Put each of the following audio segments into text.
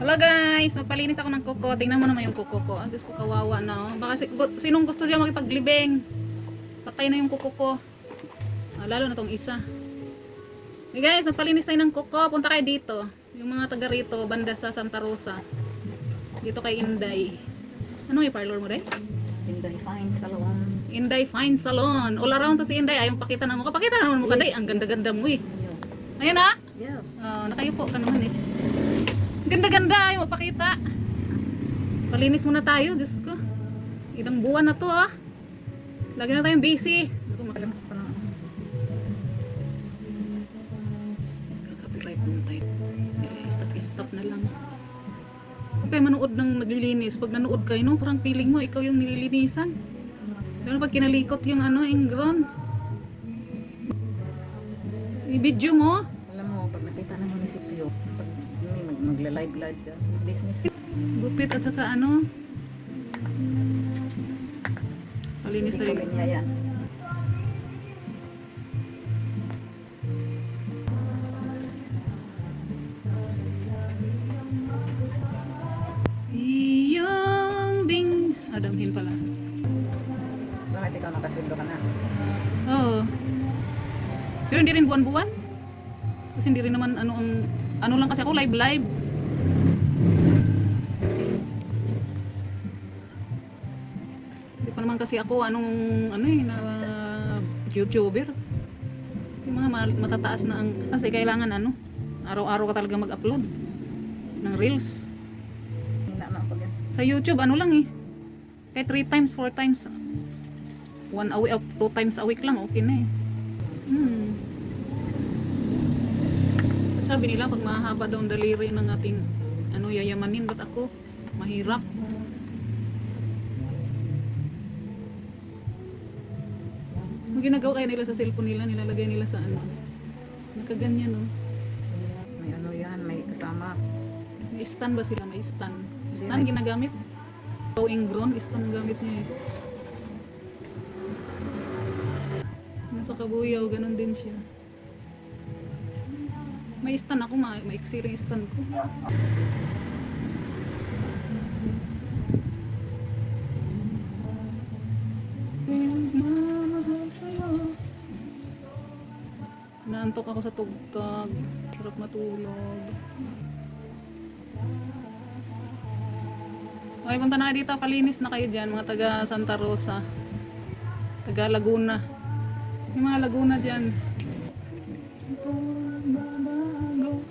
Hello guys, magpalinis ako ng kuko. Tingnan mo naman yung kuko ko. Diyos ko, kawawa na. Baka sinong gusto dyan makipaglibing? Patay na yung kuko ko. Lalo na tong isa. Hey guys, magpalinis tayo ng kuko. Punta kayo dito. Yung mga taga rito, banda sa Santa Rosa. Dito kay Inday. Anong yung parlor mo, Day? Inday Fine Salon. Inday Fine Salon. All around to si Inday. Ayaw pakita na mo. Pakita naman mo ka, Day. Ang ganda-ganda mo eh. Ayan ah. Yeah. Nakayupo ka naman eh. Ganda-ganda yung mapakita. Palinis muna tayo, Diyos ko. Ilang buwan na to ah. Lagi na tayong busy. Ako makalimut pa na. Copyright muna tayo. Stop na lang. Okay, manood ng naglilinis. Pag nanood kayo, no, parang feeling mo ikaw yung nililinisan. Pero pag kinalikot yung ingron, i-video mo. Alam mo, pag nakita ng munisipyo, pag may magla-live dyan, business. Gupit at saka palinis tayo. Yan. Iyong ding. Damhin pala. Bakit ikaw nakasundo ka na? Oo. Pero hindi rin buwan-buwan. Kasi hindi rin naman ano lang kasi ako live. Hindi pa naman kasi ako na YouTuber. Yung mga matataas na kasi kailangan araw-araw ka talaga mag-upload ng reels. Hina na ako yan. Sa YouTube lang eh. Kahit 3 times, 4 times. 1 a week, 2 times a week lang okay na eh. Sabi nila pag mahaba daw ang daliri ng ating yayamanin, ba't ako mahirap? Ang ginagawa kaya nila sa cellphone nila, nilalagay nila sa nakaganyan May yan, may kasama. May stand ba sila? May stand. Stand Hindi, ginagamit. Ingrown, stand ang gamit niya eh. Nasa Kabuyaw, ganun din siya. May stand ako, maiksi rin stand ko. Mahal sa'yo. Naantok ako sa tugtog. Sarap matulog. Okay, punta na kayo dito. Palinis na kayo dyan, mga taga Santa Rosa. Taga Laguna. Yung mga Laguna dyan. Ito babago.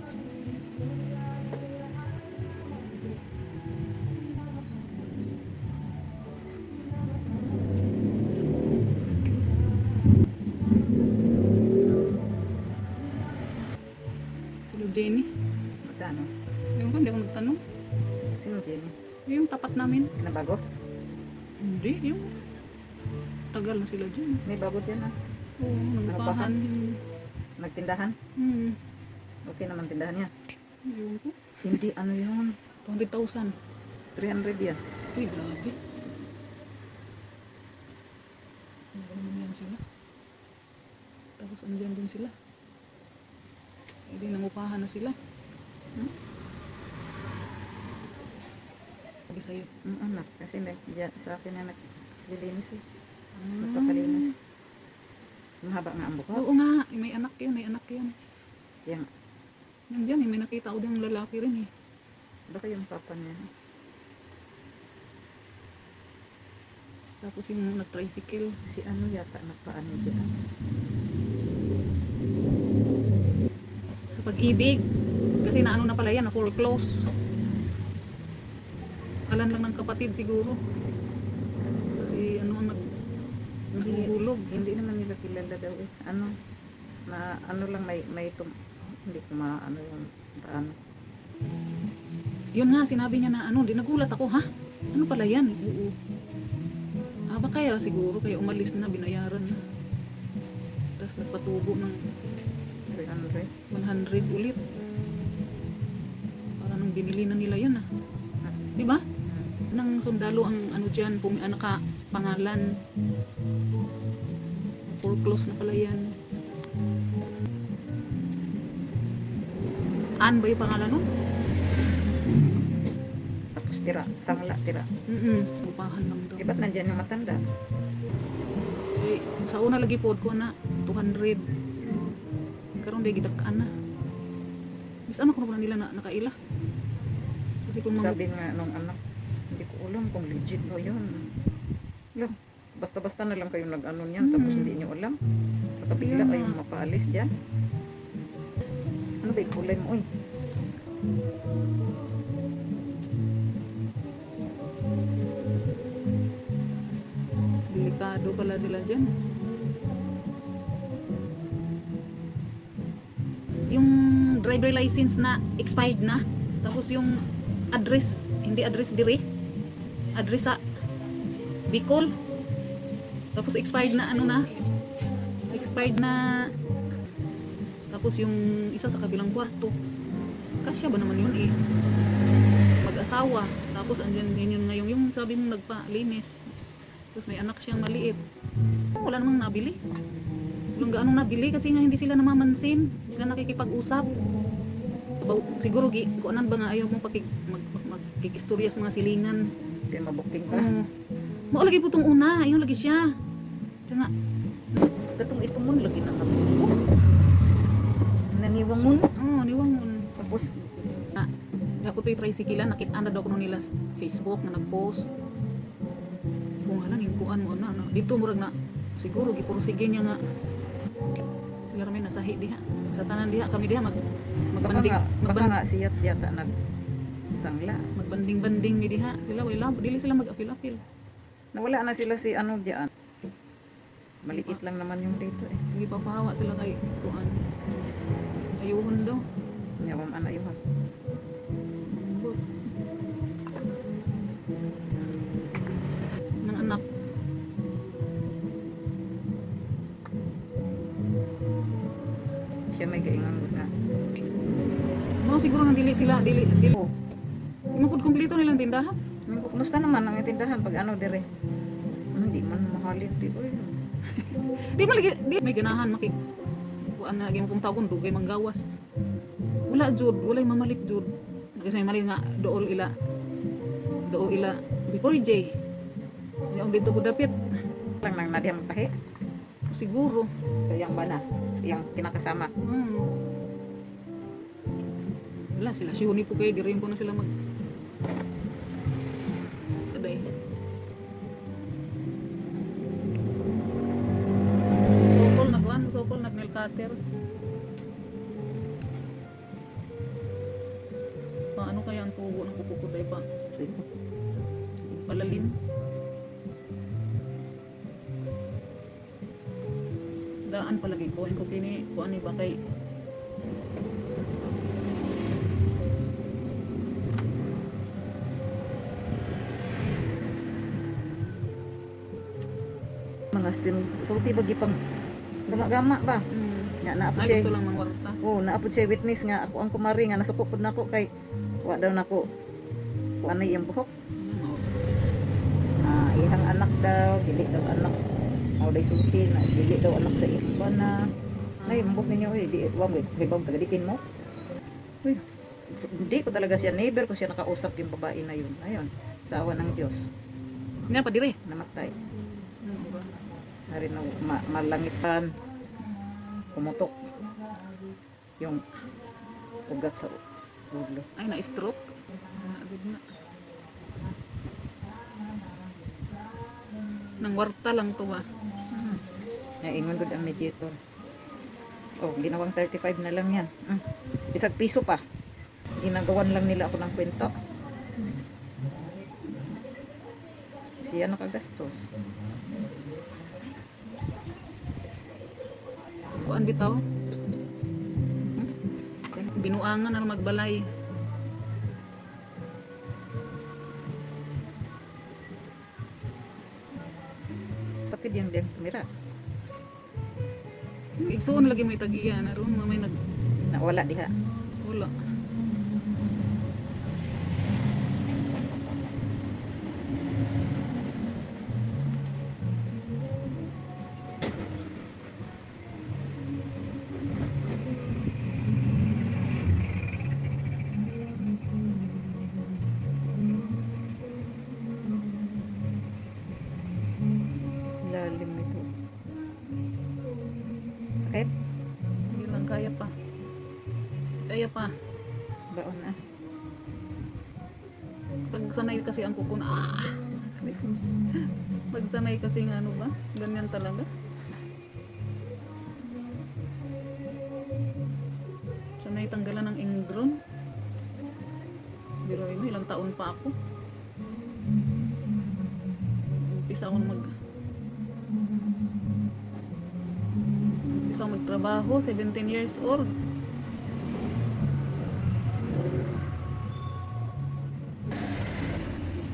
Hello, Jenny. Magkano? Yung hindi ako nagtanong. Sino Jenny? Yung tapat namin. Nabago? Hindi, yung tagal na sila dyan. May bago dyan ah. Oo, nangupahan. Nagtindahan? Okay naman tindahan niya. Ewan ko. Hindi ano yun. 200,000. 300 yan. Uy, grabe. Ano naman yan sila? Tapos andyan din sila. Hindi, nangupahan na sila. Sabi sa'yo. Anak, kasi sa akin na naglilinis eh. Nagpapalinis. Mahaba nga ang buko. Oo nga, may anak yan, Yan. Nandiyan may nakita ko din lalaki rin eh. Baka yung papa niya. Tapos yung nag-tricycle. Si ano yata nagpaano dyan. Sa Pag-ibig. Kasi na pala yan, na foreclose. Alam lang ng kapatid siguro. Kasi ang naghuhulog. Hindi naman nila kilala daw eh. Ano lang hindi ko maano yung paano. Yun nga, sinabi niya na di nagulat ako, ha? Ano pala yan? Oo. Baka kaya siguro, kaya umalis na, binayaran na. Tapos nagpatubo ng 100 ulit. Para nang binili na nila yan, diba? Nang sundalo ang dyan, pangalan. Foreclose na pala yan. Ann ba yung pangalan nun? tira, sangla tira. Upahan lang daw. Eh, ba't nandyan yung matanda? Eh, sa una lagi pod ko na 200. Karon di gidakaan na. Bis ano ko na nila na nakaila. Kasi kung Sabi nga nung anak, hindi ko alam kung legit o yun. Lang, basta-basta na lang kayong nag-ano niyan, tapos hindi niyo alam. Bigla Yeah. kayong mapaalis dyan. Ano ba yung kulay mo? Uy, delikado pala sila dyan. Yung driver license na expired na. Tapos yung address, hindi address dire. Address sa Bicol. Tapos expired na ano na. Expired na. Tapos yung isa sa kabilang kwarto. Kasya ba naman yun eh. Mag-asawa. Tapos andyan din yun ngayon. Yung sabi mong nagpalinis. Tapos may anak siyang maliit. Wala namang nabili. Walang gaanong nabili kasi nga hindi sila namamansin. Hindi sila nakikipag-usap. Siguro kuanan ba nga ayaw mong magkikistorya sa mga silingan. hindi mabuking ka. Mao lagi po tong una, ayun lagi siya. Siya nga. Katong ito mo, lagi na kami. Naniwangon. Niwangon. Tapos, Ako to'y tricycle nakita na daw ko nila sa Facebook na nag-post. Kung halang yung kuan mo na. Dito murag na siguro gipursige niya nga. Sila ramen nasahi diha. Sa tanan diha kami diha baka nga siyat yata nagsangla. magbanding-banding mi diha. Sila way labo dili sila mag-apil-apil. Nawala na sila si ano diyan. Maliit lang naman yung dito eh. Hindi papahawa sila kay kuan. Ayuhon daw. Nyawang ana yun. Ng anak. Siya may gaingan na. Mo siguro nang dili sila dili. Oh, Mapud kumpleto nilang tindahan. kumusta naman ang tindahan pag ano dire? Hindi man mahalin di oy. Di man lagi di may ganahan makik kuan na lagi mong taon dugay manggawas. Wala jud, walay mamalik jud. Kasi mali nga dool ila. Dool ila before J. Yung dito ko dapit Lang nang nadiyang pahi. siguro. Yang bana, yang kinakasama. Wala sila siyuni po kay di rin po na sila mag Aday. Sokol nag-nail cutter. Paano kaya ang tubo ng kukukuday pa? Palalim. Daan palagi ko. Ko kini ko ani ba kay Mga sulti bagi pang gama-gama ba? Nga naapod ay siya. gusto lang mangwarta. Oh, naapod siya witness nga ako ang kumari nga nasukop pud nako kay wa daw nako. Wa na iyang buhok. Ihang anak daw, dili daw anak. Mao day sulti na dili daw anak sa iba na. Ay, mbok ninyo di wa mo hibaw tagadikin mo. Uy, hindi ko talaga siya never ko siya nakausap yung babae na yun. Ayun, sa awa ng Diyos, Nga pa dire. namatay. Narin na malangitan, pumutok yung ugat sa ulo. Ay na-stroke. Naagod na. Nang warta lang to ba? Naingon gud ang mediator. Oh, ginawang 35 na lang yan. Isang piso pa. Ginagawan lang nila ako ng kwento. Siya nakagastos. Kuan bitaw? Binuangan na magbalay. Tapid yung diyang kamera. Igsuon lagi may tag-iya na ron may nag Nawala diha. wala. pa. Baon na. Pag sanay kasi ang kuko na, pag sanay kasi ng ano ba, ganyan talaga. Sanay tanggalan ng ingrown. Pero mo, ilang taon pa ako. Umpisa akong magtrabaho, 17 years old.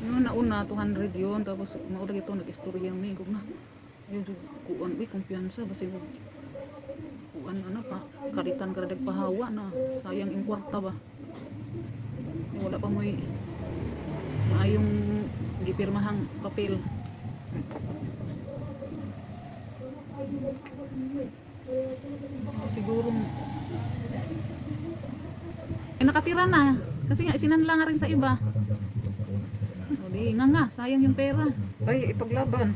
Yung nauna, 200 yun. Tapos, maula ito, nag-istorya may. Kung na, ayun, kuan, kumpiyansa. Basta yung, kuan, ano pa, karitan ka na pahawa na. Sayang yung kwarta ba. Wala pa mo'y maayong gipirmahang papel. Siguro nakatira na kasi nga isinanla nga rin sa iba. O di nga sayang yung pera. Ay, ipaglaban.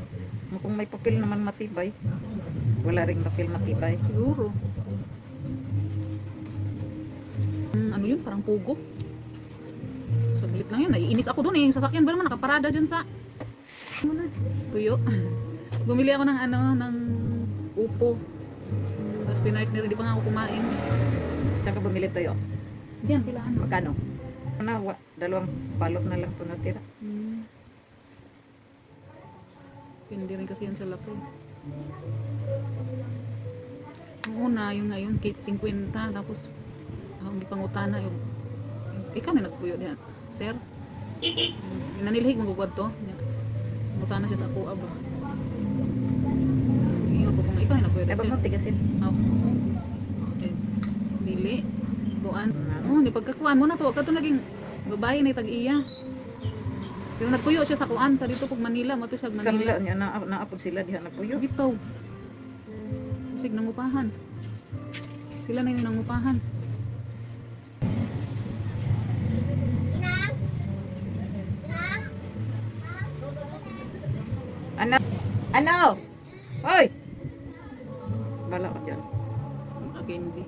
Kung may papel naman matibay. Wala ring papel matibay. Siguro ano yun, parang pugo. Saglit lang yun, naiinis ako dun eh. Yung sasakyan ba naman nakaparada dyan sa tuyo. Bumili ako ng ano, ng upo. Tapos pinartner, di pa nga ako kumain. Saan ka bumili tayo? Diyan, kilaan mo. Magkano? Dalawang balot na lang ito natira. Pindi rin kasi yan sa laki. Ang una, yung ngayon, 50. Tapos, hindi pangutana yung ikaw na nagpuyo diyan, sir. Nanilhig mo gugwad to. Mutana siya sa ako aba. Ingon ko kung ikaw na nagpuyo Eh, sir. pag mo tigasin. Dili. Kuan. Di pagkakuan mo na to, kadto naging babae na tag-iya. Pero nagpuyo siya sa kuan sa dito pag Manila, mo to siya Samla Manila. niya, naapod sila diha nagpuyo. Bitaw. Sig nangupahan. Sila na yung nangupahan. Ano? Hoy! Bala ka dyan. Again, di.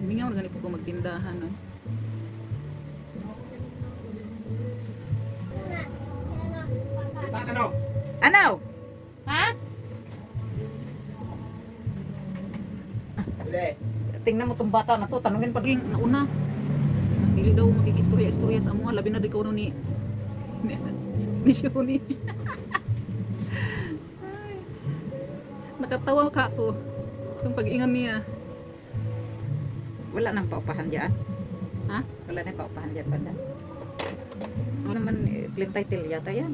Humingaw na ganito ko magtindahan. No? Ano? Ha? Tingnan mo tong bata na to, tanungin pa. Paging nauna. Dili daw makikistorya-istorya sa amo. Labi na di ko ni ni Shoni. Ay, nakatawa ka ako. Yung pag-ingan niya. Wala nang paupahan dyan. Ha? Wala nang paupahan dyan banda. Ano naman, clean title yata yan.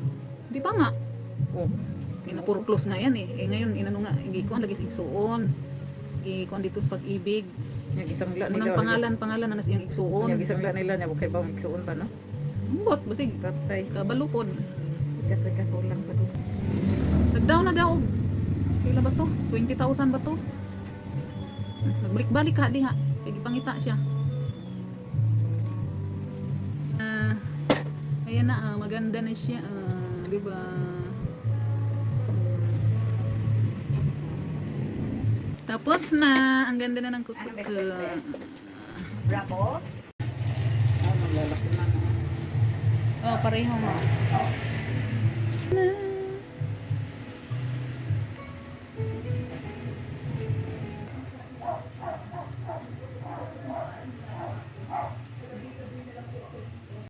Di ba nga? Oh. Puro close nga yan eh. Ngayon, inano nga, ikuan lagi sa igsuon. Ikuan dito sa pag-ibig. Yung isang la Unang nila. pangalan na nasa iyang igsuon. Yung isang la nila niya, bukay ba magsuon pa, no? Ambot, basig. Patay. Kabalupod. Teka, kulang pa doon. Nag-down na daw. Kailan ba to? 20,000 ba to? Nagbalik-balik ka di ha. Kaya ipangita siya. Ayan na, maganda na siya. Diba? Tapos na. Ang ganda na ng kukuk. Bravo? Oh, maglalaki na. Oh, pareho nga.